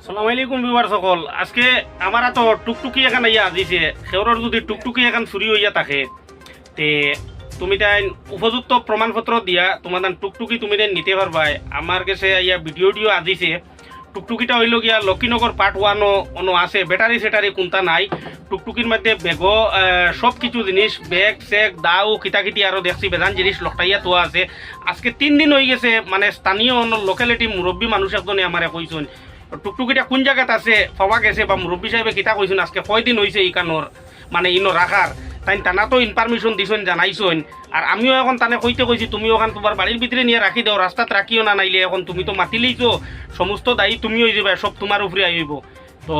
আসসালামু আলাইকুম ভিউয়ার সকল। আজকে আমার তো টুকটুকি এখান ইয়া দিছে সেওরের যদি টুকটুকি এখান চুরি হইয়া থাকে তে তুমি তাই উপযুক্ত প্রমাণপত্র দিয়া তোমার টুকটুকি তুমি তাই নিতে পারবাই। আমার কাছে ইয়া ভিডিও আজিছে। টুকটুকিটা হইল গিয়া লক্ষ্মীনগর পার্ট 1 অনো আছে, ব্যাটারি সেটারি কোনটা নাই। টুকটুকির মধ্যে বেগও সব কিছু জিনিস ব্যাগ চেক দাও কিতাকিটি আরও দেখছি বেজান জিনিস লকটাইয়া তোয়া আছে। আজকে 3 দিন হয়ে গেছে, মানে স্থানীয় লোকালিটি মুরব্বী মানুষ একজনে আমারে কইছেন টুকটুকিটা কোন জায়গাত আছে পাওয়া গেছে বা মুরব্বী সাহেবে কিতা কইছেন আজকে কয়দিন হয়েছে ইকানোর মানে ইনো রাখার। তাই টানা তো ইনফরমেশন দিছেন জানাইছেন, আর আমিও এখন তানে কইতে কইছি তুমি ওখান তোমার বাড়ির ভিতরে নিয়ে রাখি দাও, রাস্তাত রাখিও না, নাইলে এখন তুমি তো মাতিলেইছো সমস্ত দায়ী তুমি হয়ে যাবে, সব তোমার উপরে আইব। তো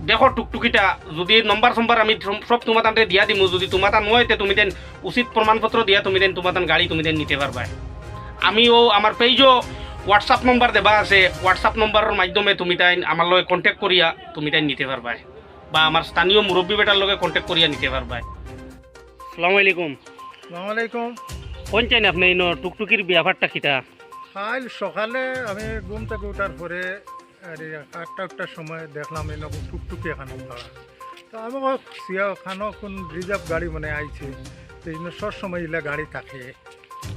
দেখো টুকটুকিটা যদি নম্বর সম্বার আমি সব তোমার তাতে দিয়া দিমু, যদি তোমার তা নয় তুমি দেন উচিত প্রমাণপত্র দিয়া তুমি দেন তোমার তান গাড়ি তুমি দেন নিতে পারবা। আমিও আমার পেজও হোয়াটসঅ্যাপ নম্বর দেবা আছে, হোয়াটসঅ্যাপ নম্বরের মাধ্যমে তুমি তাই আমার লগে কন্ট্যাক্ট করিয়া তুমি তাই নিতে পারবা, বা আমার স্থানীয় মুরব্বী বেটার লগে কন্ট্যাক্ট করিয়া নিতে পারবা। আসসালামু আলাইকুম। আসসালামু আলাইকুম। কোন চাইন আপনি ইনো টুকটুকির ব্যাপারটা কিটা? কাল সকালে আমি ঘুম থেকে ওঠার পরে 8টার সময় দেখলাম এই টুকটুকি এখানে খাওয়া। তো আমি খানো কোন রিজার্ভ গাড়ি মানে আইছে, তো এই সব সময় ইলা গাড়ি থাকে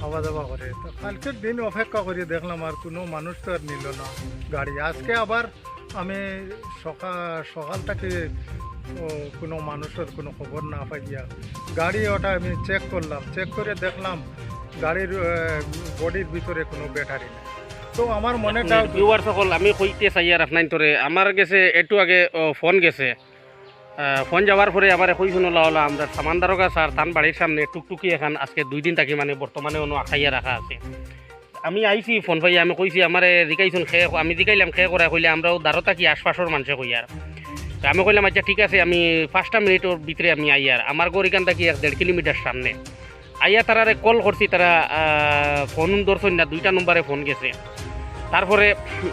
আওয়া যাওয়া করে। তো কালকের দিন অপেক্ষা করে দেখলাম আর কোনো মানুষ তো আর নিল না গাড়ি। আজকে আবার আমি সকালটাকে কোনো মানুষের কোনো খবর না পাইয়া গাড়ি ওটা আমি চেক করলাম, চেক করে দেখলাম গাড়ির বডির ভিতরে কোনো ব্যাটারি নেই। তো আমার মনে ভিউয়ার সকল আমি কইতে চাই আর আপনার তোরে আমার গেছে একটু আগে ফোন গেছে, ফোন যাওয়ার পরে আবার কইশুন ওলা আমরা সামানদারকা স্যার তান বাড়ির সামনে টুকটুকি এখন আজকে 2 দিন থাকি মানে বর্তমানে অন্য আখাইয়া রাখা আছে। আমি আইছি ফোন পাই আমি কইছি আমার জিকাইছুন খেয়ে, আমি জিকাইলাম খেয়ে করা কইলে আমরাও দাঁড়ো থাকি আশপাশের মানুষে কই আর আমি কইলাম আচ্ছা ঠিক আছে আমি 5টা মিনিটের ভিতরে আমি আই আর আমার গড়িকান থাকি 1.5 কিলোমিটার সামনে আইয়া তারারে কল করছি, তারা ফোন ধরছেন না, 2টা নম্বরে ফোন গেছে। তারপরে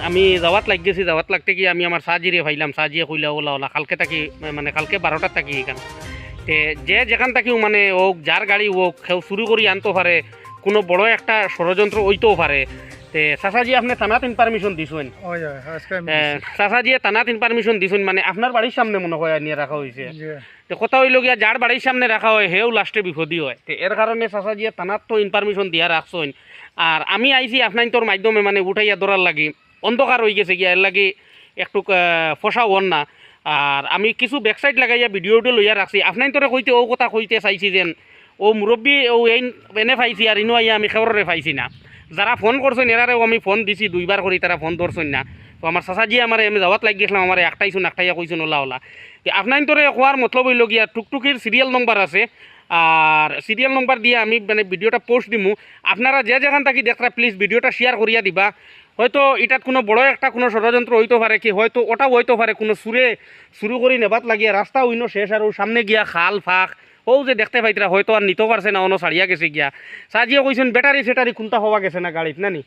আমি যাওয়াত লাগ গেছি, যাওয়াত লাগতে গিয়ে আমি আমার সাজিরে ভাইলাম, সাজিয়ে কইলা ওলা কালকে থাকি মানে কালকে 12টার থাকি এখান তে যে যেখান থাকিও মানে ও যার গাড়ি ও কেউ শুরু করি আনতে পারে, কোনো বড় একটা ষড়যন্ত্র ওইতেও পারে। তে চাচাজি আপনি থানাত ইনফরমেশন দিছেন, চাচাজি থানাত ইনফরমেশন দিছেন মানে আপনার বাড়ির সামনে মনে হয় নিয়ে রাখা হয়েছে। তো কথা হইল গিয়া যার বাড়ির সামনে রাখা হয় হেও লাস্টে বিপদী হয়। তো এর কারণে চাচাজি থানাত তো ইনফরমেশন দিয়া রাখছেন, আর আমি আইছি আপনার তোর মাধ্যমে মানে উঠাইয়া ধরার লাগি অন্ধকার হয়ে গেছে গিয়া এর লাগি একটু ফসা হন না। আর আমি কিছু ব্যাকসাইড লাগাইয়া ভিডিওটা লইয়া রাখছি আপনার তোরে কইতে ও কথা কইতে চাইছি যেন ও মুরব্বী ও এই এনে পাইছি আর ইনো আইয়া আমি খেবরে পাইছি না। যারা ফোন করছেন এরারেও আমি ফোন দিছি 2বার করি, তারা ফোন ধরছেন না। তো আমার চাচাজি আমার আমি যাওয়াত লাগ গেছিলাম, আমার একটাইয়া কইছেন ওলা আপনার তোরে কোয়ার মতলব হইল গিয়া টুকটুকির সিরিয়াল নম্বর আছে, আর সিরিয়াল নম্বর দিয়ে আমি মানে ভিডিওটা পোস্ট দিমু। আপনারা যে যেখান থাকি দেখরা প্লিজ ভিডিওটা শেয়ার করিয়া দিবা। হয়তো এটাত কোনো বড় একটা কোনো ষড়যন্ত্র হইতে পারে, কি হয়তো ওটাও হইতে পারে কোনো শুরু করি নেবাত লাগিয়া রাস্তা হইন শেষ আর সামনে গিয়া খাল ফাঁক ও যে দেখতে পাইতরা হয়তো আর নিতে পারছে না, অন্য ছাড়িয়া গেছে গিয়া। সাজিয়ে কইছেন ব্যাটারি সেটারি কোনটা হওয়া গেছে না গাড়িত নানি,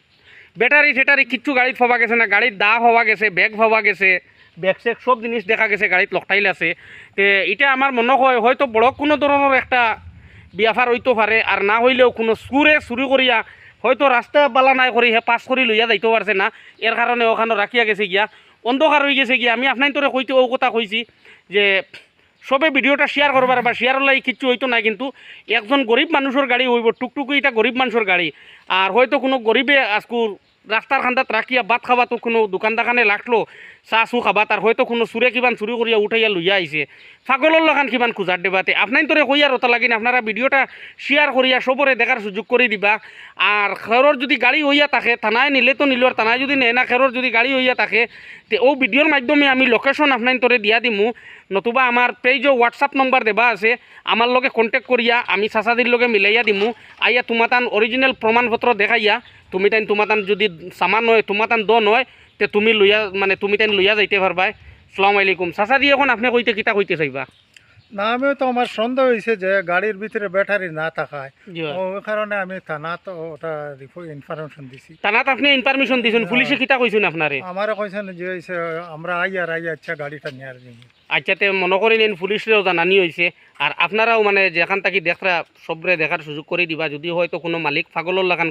ব্যাটারি সেটারি কিচ্ছু গাড়িত হওয়া গেছে না, গাড়ির দা হওয়া গেছে, ব্যাগ হওয়া গেছে, ব্যাগ চেক সব জিনিস দেখা গেছে গাড়িত লকটাইল আছে। তে এটা আমার মনে হয় হয়তো বড় কোনো ধরনের একটা বিয়াফার হইতে পারে, আর না হইলেও কোনো চুরি করিয়া হয়তো রাস্তা বালা নাই করি হে পাস করি লইয়া যাইতে পারছে না, এর কারণে ওখানে রাখিয়া গেছে গিয়া অন্ধকার হয়ে গেছে গিয়া। আমি আপনার তোরে কইতে ও কথা কইছি যে সবে ভিডিওটা শেয়ার করবার বা শেয়ার হলে কিচ্ছু হইতো না, কিন্তু একজন গরিব মানুষের গাড়ি হইব, টুকটুকি এটা গরিব মানুষের গাড়ি। আর হয়তো কোনো গরিবে আজকু রাস্তার খান্দাত রাখিয়া ভাত খাবা, তো কোনো দোকান দাকানে লাগলো চাহ চু খাবা, তার হয়তো কোনো চুরে কিমান চুরি করিয়া উঠাইয়া লইয়া আইছে ফাগলর লাগান কিমান খুঁজার দেবাতে। আপনার তোরে কইয়ার ওটা লাগিন আপনারা ভিডিওটা শেয়ার করিয়া সবরে দেখার সুযোগ করে দিবা। আর খেরর যদি গাড়ি হইয়া থাকে থানায় নিলে তো নিল, আর থানায় যদি নেয় না খেরর যদি গাড়ি হইয়া থাকে তে ও ভিডিওর মাধ্যমে আমি লোকেশন আপনার তোরে দিয়া দিমু, নতুবা আমার পেজও হোয়াটসঅ্যাপ নম্বর দেবা আছে, আমার লগে কন্ট্যাক্ট করিয়া আমি চাচাদির লগে মিলাইয়া দিমু। আইয়া তোমার তান অরিজিনাল প্রমাণপত্র দেখাইয়া তুমি তাই তোমার তান যদি সামান নয় তোমার তান দ নয় তে তুমি লইয়া মানে তুমি তাই লইয়া যাইতে পারবাই। আসসালামু আলাইকুম। চাচাদি এখন আপনি কইতে কিতা কইতে চাইবা? না আমিও তো আমার সন্দেহ হয়েছে যে গাড়ির ভিতরে ব্যাটারি না থাকায় ওই কারণে আমি থানাত ওটা ইনফরমেশন দিছি। থানাত আপনি ইনফরমেশন দিছেন, পুলিশে কিতা কইছেন আপনারে? আমারও কইছেন যে আমরা আইয়া আচ্ছা গাড়িটা নিয়ে আর আচ্ছাতে মনে করি নেন পুলিশেরও জানানি হয়েছে আর আপনারাও মানে যেখান থাকি দেখরা সবরে দেখার সুযোগ করে দিবা যদি হয়তো কোনো মালিক পাগলর লাগান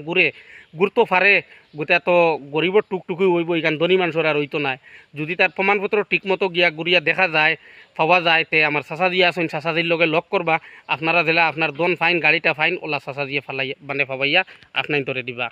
ঘুরতো পারে গোটা তো গরিবর টুকটুকি হইব এখান ধনী মানুষের আর হইতো নাই যদি তার প্রমাণপত্র ঠিকমতো গিয়া ঘুরিয়া দেখা যায় পাওয়া যায় তে আমার চাচা দিয়ে আসুন চাচাজির লগে লক করবা আপনারা দিলা আপনার দন ফাইন গাড়িটা ফাইন ওলা চাচা দিয়ে ফালাই মানে ফাবাইয়া আপনার তোরে দিবা।